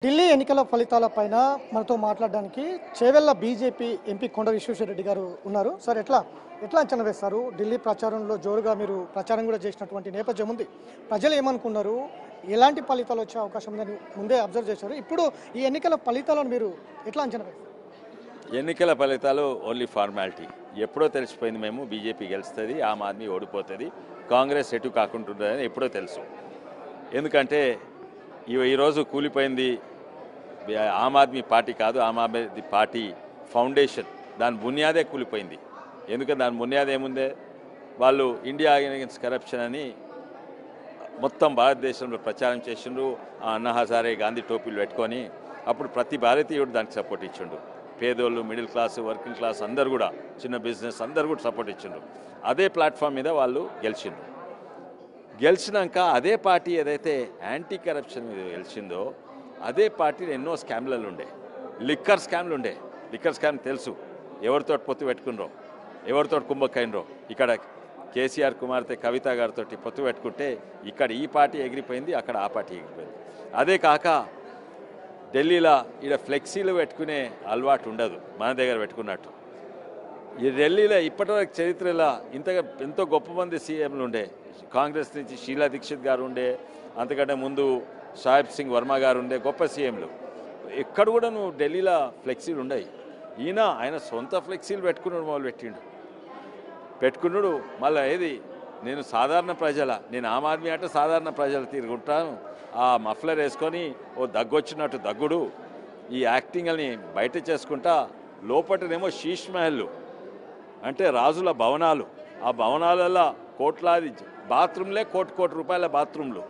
ఢిల్లీ ఎన్నికల ఫలితాలపైన మనతో మాట్లాడడానికి చేవెళ్ల బీజేపీ ఎంపీ కొండ విశ్వేశ్వరరెడ్డి గారు ఉన్నారు. సార్ ఎట్లా అంచనా వేస్తారు? ఢిల్లీ ప్రచారంలో జోరుగా మీరు ప్రచారం కూడా చేసినటువంటి నేపథ్యం ఉంది. ప్రజలు ఏమనుకున్నారు? ఎలాంటి ఫలితాలు వచ్చే అవకాశం ఉందని ముందే అబ్జర్వ్ చేశారు. ఇప్పుడు ఈ ఎన్నికల ఫలితాలను మీరు ఎట్లా అంచనా వేస్తారు? ఎన్నికల ఫలితాలు ఓన్లీ ఫార్మాలిటీ. ఎప్పుడో తెలిసిపోయింది. మేము బీజేపీ గెలుస్తుంది, ఆమ్ ఆద్మీ ఓడిపోతుంది, కాంగ్రెస్ ఎటు కాకుంటుందని ఎప్పుడో తెలుసు. ఎందుకంటే ఈరోజు కూలిపోయింది ఆమ్ ఆద్మీ పార్టీ కాదు, ఆమ్ ఆద్మీ పార్టీ ఫౌండేషన్, దాని బునియాదే కూలిపోయింది. ఎందుకంటే దాని బునియాది ఏముందే, వాళ్ళు ఇండియా అగైన్స్ కరప్షన్ అని మొత్తం భారతదేశంలో ప్రచారం చేసిండ్రు. అన్నా హజారే గాంధీ టోపీలు పెట్టుకొని అప్పుడు ప్రతి భారతీయుడు దానికి సపోర్ట్ ఇచ్చిండు. పేదోళ్ళు, మిడిల్ క్లాస్, వర్కింగ్ క్లాస్ అందరు కూడా, చిన్న బిజినెస్ అందరు కూడా సపోర్ట్ ఇచ్చిండ్రు. అదే ప్లాట్ఫామ్ మీద వాళ్ళు గెలిచిండ్రు. గెలిచినాక అదే పార్టీ ఏదైతే యాంటీ కరప్షన్ మీద గెలిచిందో అదే పార్టీలో ఎన్నో స్కామ్లలో ఉండే, లిక్కర్ స్కామ్లు ఉండే. లిక్కర్ స్కామ్ తెలుసు, ఎవరితో పొత్తు పెట్టుకున్నారో, ఎవరితో కుంభకైనరో. ఇక్కడ కేసీఆర్ కుమార్తె కవిత గారితో పొత్తు పెట్టుకుంటే ఇక్కడ ఈ పార్టీ ఎగిరిపోయింది, అక్కడ ఆ పార్టీ ఎగిరిపోయింది. అదే కాక ఢిల్లీలో ఇక్కడ ఫ్లెక్సీలు పెట్టుకునే అలవాటు ఉండదు, మన దగ్గర పెట్టుకున్నట్టు. ఈ ఢిల్లీలో ఇప్పటివరకు చరిత్రలో ఎంతో గొప్ప మంది సీఎంలు ఉండే. కాంగ్రెస్ నుంచి షీలా దీక్షిత్ గారు ఉండే, అంతకంటే ముందు సాహిబ్ సింగ్ వర్మ గారు ఉండే, గొప్ప సీఎంలు. ఎక్కడ కూడా నువ్వు ఢిల్లీలో ఫ్లెక్సీలు ఉండవు. ఆయన సొంత ఫ్లెక్సీలు పెట్టుకున్నాడు, పెట్టుకున్నాడు. మళ్ళీ ఏది, నేను సాధారణ ప్రజల, నేను ఆమ్ ఆద్మీ అంటే సాధారణ ప్రజలు తిరుగుంటాను, ఆ మఫ్లర్ వేసుకొని ఓ దగ్గొచ్చినట్టు దగ్గుడు, ఈ యాక్టింగ్ని బయట చేసుకుంటా. లోపటనేమో శీష్ మహల్ అంటే రాజుల భవనాలు, ఆ భవనాలలో కోట్లాది బాత్రూమ్లే, కోటి రూపాయల బాత్రూమ్లు,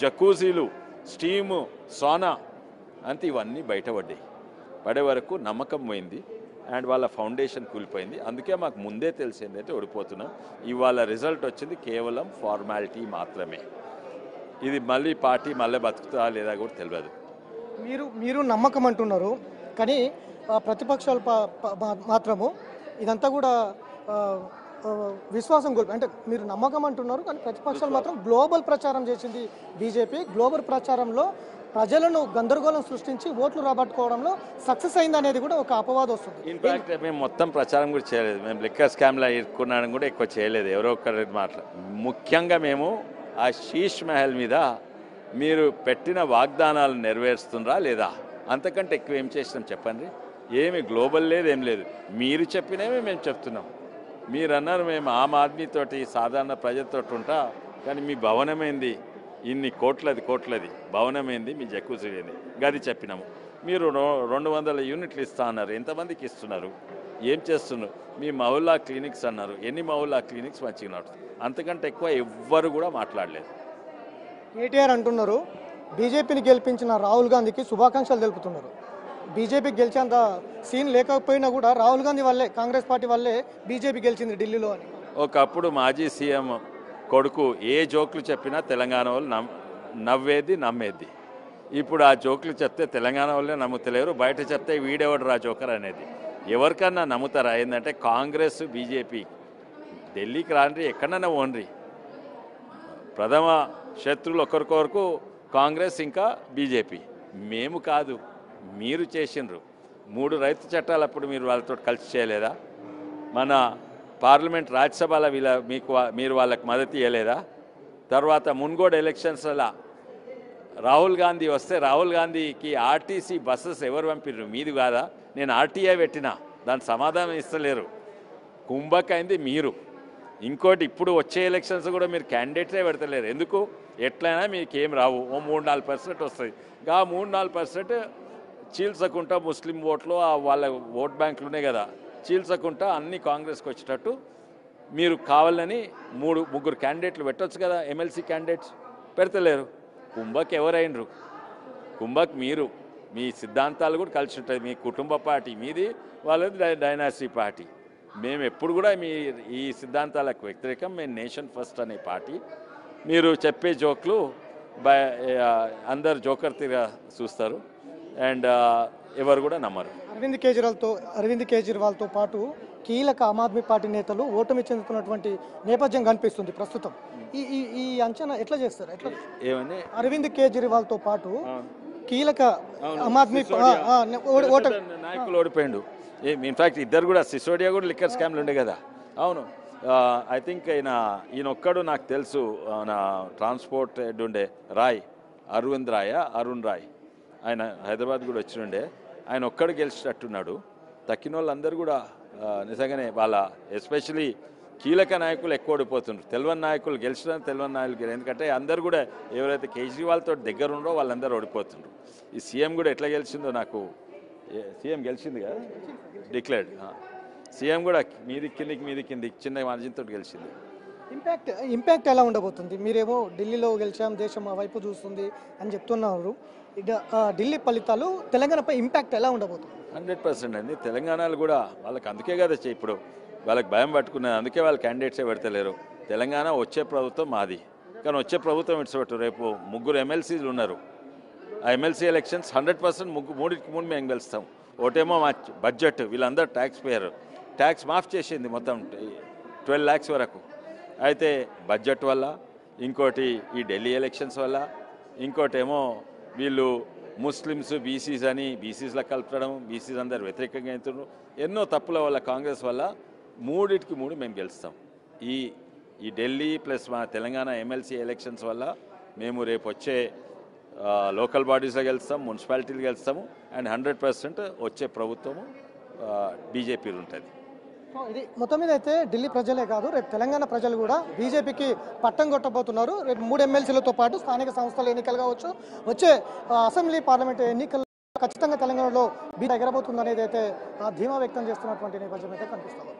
జకూజీలు, స్టీము, సోనా అంతే, ఇవన్నీ బయటపడ్డాయి. పడే వరకు నమ్మకం పోయింది అండ్ వాళ్ళ ఫౌండేషన్ కూలిపోయింది. అందుకే మాకు ముందే తెలిసింది అంటే ఓడిపోతున్నాం. ఇవాళ రిజల్ట్ వచ్చింది కేవలం ఫార్మాలిటీ మాత్రమే. ఇది మళ్ళీ పార్టీ మళ్ళీ బతుకుతా లేదా కూడా తెలియదు. మీరు నమ్మకం అంటున్నారు, కానీ ప్రతిపక్షాలు మాత్రము ఇదంతా కూడా విశ్వాసం కోల్పోయి, అంటే మీరు నమ్మకం అంటున్నారు కానీ ప్రతిపక్షాలు మాత్రం గ్లోబల్ ప్రచారం చేసింది బీజేపీ. గ్లోబల్ ప్రచారంలో ప్రజలను గందరగోళం సృష్టించి ఓట్లు రాబట్టుకోవడంలో సక్సెస్ అయింది అనేది కూడా ఒక అపవాదం వస్తుంది. ఇన్ఫాక్ట్ మేము మొత్తం ప్రచారం కూడా చేయలేదు, మేము లిక్కర్ స్కామ్లో ఇరుక్కున్నాను కూడా ఎక్కువ చేయలేదు. ఎవరో ఒకరి ముఖ్యంగా మేము ఆ శీష్ మహల్ మీద మీరు పెట్టిన వాగ్దానాలు నెరవేరుస్తుండ్రా లేదా, అంతకంటే ఎక్కువ ఏం చేసినాం చెప్పండి. ఏమి గ్లోబల్ లేదు, ఏం లేదు. మీరు చెప్పినవే మేము చెప్తున్నాం. మీరు అన్నారు మేము ఆమ్ ఆద్మీతోటి సాధారణ ప్రజలతో ఉంటా, కానీ మీ భవనమైంది ఇన్ని కోట్లది భవనమైంది, మీ జక్కుజీ ఏంది గది చెప్పినాము. మీరు 200 యూనిట్లు ఇస్తా అన్నారు, ఎంతమందికి ఇస్తున్నారు, ఏం చేస్తున్నారు? మీ మహల్లా క్లినిక్స్ అన్నారు, ఎన్ని మహల్లా క్లినిక్స్ మంచిగా నడుస్తుంది? అంతకంటే ఎక్కువ ఎవ్వరు కూడా మాట్లాడలేదు. కేటీఆర్ అంటున్నారు బీజేపీని గెలిపించిన రాహుల్ గాంధీకి శుభాకాంక్షలు తెలుపుతున్నారు. బీజేపీకి గెలిచేంత సీన్ లేకపోయినా కూడా రాహుల్ గాంధీ వల్లే, కాంగ్రెస్ పార్టీ వల్లే బీజేపీ గెలిచింది ఢిల్లీలో అని. ఒకప్పుడు మాజీ సీఎం కొడుకు ఏ జోకులు చెప్పినా తెలంగాణ వాళ్ళు నమ్మేది. ఇప్పుడు ఆ జోకులు చెప్తే తెలంగాణ వాళ్ళే నమ్ముతలేరు, బయట చెప్తే వీడెవడు రా జోకర్ అనేది. ఎవరికన్నా నమ్ముతారా? ఏంటంటే కాంగ్రెస్ బీజేపీ ఢిల్లీకి రాండ్రి, ఎక్కడన్నా ఓన్రి. ప్రథమ శత్రువులు ఒకరికొరకు కాంగ్రెస్ ఇంకా బీజేపీ. మేము కాదు, మీరు చేసిండ్రు. 3 రైతు చట్టాలు అప్పుడు మీరు వాళ్ళతో కలిసి చేయలేదా? మన పార్లమెంట్ రాజ్యసభలో మీరు వాళ్ళకి మద్దతు ఇవ్వలేదా? తర్వాత మున్గోడు ఎలక్షన్స్లో రాహుల్ గాంధీ వస్తే రాహుల్ గాంధీకి ఆర్టీసీ బస్సెస్ ఎవరు పంపిర్రు? మీది కాదా? నేను ఆర్టీఐ పెట్టినా, దాని సమాధానం ఇస్తలేరు. కుంభకైంది మీరు. ఇంకోటి, ఇప్పుడు వచ్చే ఎలక్షన్స్ కూడా మీరు క్యాండిడేట్లే పెడతలేరు. ఎందుకు? ఎట్లయినా మీకు ఏం రావు, ఓ 3-4% వస్తుంది. ఆ 3-4% చీల్చకుండా ముస్లిం ఓట్లు, వాళ్ళ ఓట్ బ్యాంకులు ఉన్నాయి కదా, చీల్చకుండా అన్ని కాంగ్రెస్కి వచ్చేటట్టు మీరు కావాలని 3-3 క్యాండిడేట్లు పెట్టవచ్చు కదా, ఎమ్మెల్సీ క్యాండిడేట్స్. పెడతలేరు. కుంభక్ ఎవరైనరు? కుంభక్ మీరు. మీ సిద్ధాంతాలు కూడా కలిసి ఉంటాయి. మీ కుటుంబ పార్టీ మీది, వాళ్ళది డైనాసిటీ పార్టీ. మేము ఎప్పుడు కూడా ఈ సిద్ధాంతాలకు వ్యతిరేకం. మేము నేషన్ ఫస్ట్ అనే పార్టీ. మీరు చెప్పే జోక్లు అందరు జోకర్ తీరా చూస్తారు అండ్ ఎవరు కూడా నమ్మరు. అరవింద్ కేజ్రీవాల్తో పాటు కీలక ఆమ్ ఆద్మీ పార్టీ నేతలు ఓటమి చెందుతున్నటువంటి నేపథ్యం కనిపిస్తుంది ప్రస్తుతం. ఈ అంచనా ఎట్లా చేస్తారు? ఎట్లా? ఏమని? అరవింద్ కేజ్రీవాల్తో పాటు కీలక ఆమ్ ఆద్మీ ఓట నాయకులు ఓడిపోయిండు. ఇన్ఫాక్ట్ ఇద్దరు కూడా సిసోడియా కూడా లిక్కర్ స్కామ్లు ఉండే కదా. అవును, ఐ థింక్ ఈయన ఒక్కడు నాకు తెలుసు, నా ట్రాన్స్పోర్ట్ హెడ్ ఉండే అరుణ్ రాయ్, ఆయన హైదరాబాద్ కూడా వచ్చిండే. ఆయన ఒక్కడు గెలిచినట్టున్నాడు. తక్కిన వాళ్ళందరూ కూడా నిజంగానే వాళ్ళ ఎస్పెషలీ కీలక నాయకులు ఎక్కువ ఓడిపోతున్నారు. తెలివని నాయకులు గెలిచడానికి తెలివని నాయకులు ఎందుకంటే అందరు కూడా ఎవరైతే కేజ్రీవాల్తో దగ్గర ఉన్నారో వాళ్ళందరూ ఓడిపోతున్నారు. ఈ సీఎం కూడా ఎట్లా గెలిచిందో నాకు, సీఎం గెలిచింది కదా డిక్లేర్డ్, సీఎం కూడా మీది కిందికి చిన్న మార్జిన్తో గెలిచింది. ఇంపాక్ట్ ఎలా ఉండబోతుంది? మీరేమో ఢిల్లీలో గెలిచాం, దేశం ఆ వైపు చూస్తుంది అని చెప్తున్నారు. ఇక ఢిల్లీ ఫలితాలు తెలంగాణపై ఇంపాక్ట్ ఎలా ఉండబోతుంది? 100% అండి. తెలంగాణలో కూడా వాళ్ళకి అందుకే కదా ఇప్పుడు వాళ్ళకి భయం పట్టుకున్నది, అందుకే వాళ్ళు క్యాండిడేట్సే పెడతలేరు. తెలంగాణ వచ్చే ప్రభుత్వం మాది, కానీ వచ్చే ప్రభుత్వం ఇడిచిపెట్టు. రేపు 3 ఎమ్మెల్సీలు ఉన్నారు. ఆ ఎమ్మెల్సీ ఎలక్షన్స్ 100% మూడింటికి మేము గెలుస్తాం. ఒకటేమో మా బడ్జెట్, వీళ్ళందరూ ట్యాక్స్ మాఫ్ చేసింది మొత్తం 12 lakhs వరకు. అయితే బడ్జెట్ వల్ల, ఇంకోటి ఈ ఢిల్లీ ఎలక్షన్స్ వల్ల, ఇంకోటేమో వీళ్ళు ముస్లిమ్స్ బీసీస్ అని బీసీస్లో కలపడం, బీసీస్ అందరు వ్యతిరేకంగా అవుతున్నారు. ఎన్నో తప్పుల వల్ల కాంగ్రెస్ వల్ల 3 మేము గెలుస్తాం. ఈ ఢిల్లీ ప్లస్ మా తెలంగాణ ఎమ్మెల్సీ ఎలక్షన్స్ వల్ల మేము రేపు వచ్చే లోకల్ బాడీస్లో గెలుస్తాం, మున్సిపాలిటీలు గెలుస్తాము. అండ్ 100% వచ్చే ప్రభుత్వము బీజేపీలు ఉంటుంది. ఇది మొత్తం మీద అయితే ఢిల్లీ ప్రజలే కాదు, రేపు తెలంగాణ ప్రజలు కూడా బీజేపీకి పట్టం కొట్టబోతున్నారు. రేపు 3 ఎమ్మెల్సీలతో పాటు స్థానిక సంస్థల ఎన్నికలు కావచ్చు, వచ్చే అసెంబ్లీ పార్లమెంట్ ఎన్నికల్లో ఖచ్చితంగా తెలంగాణలో బీజేపీ ఎగరబోతుంది అనేది అయితే ధీమా వ్యక్తం చేస్తున్నటువంటి నేపథ్యం అయితే కనిపిస్తుంది.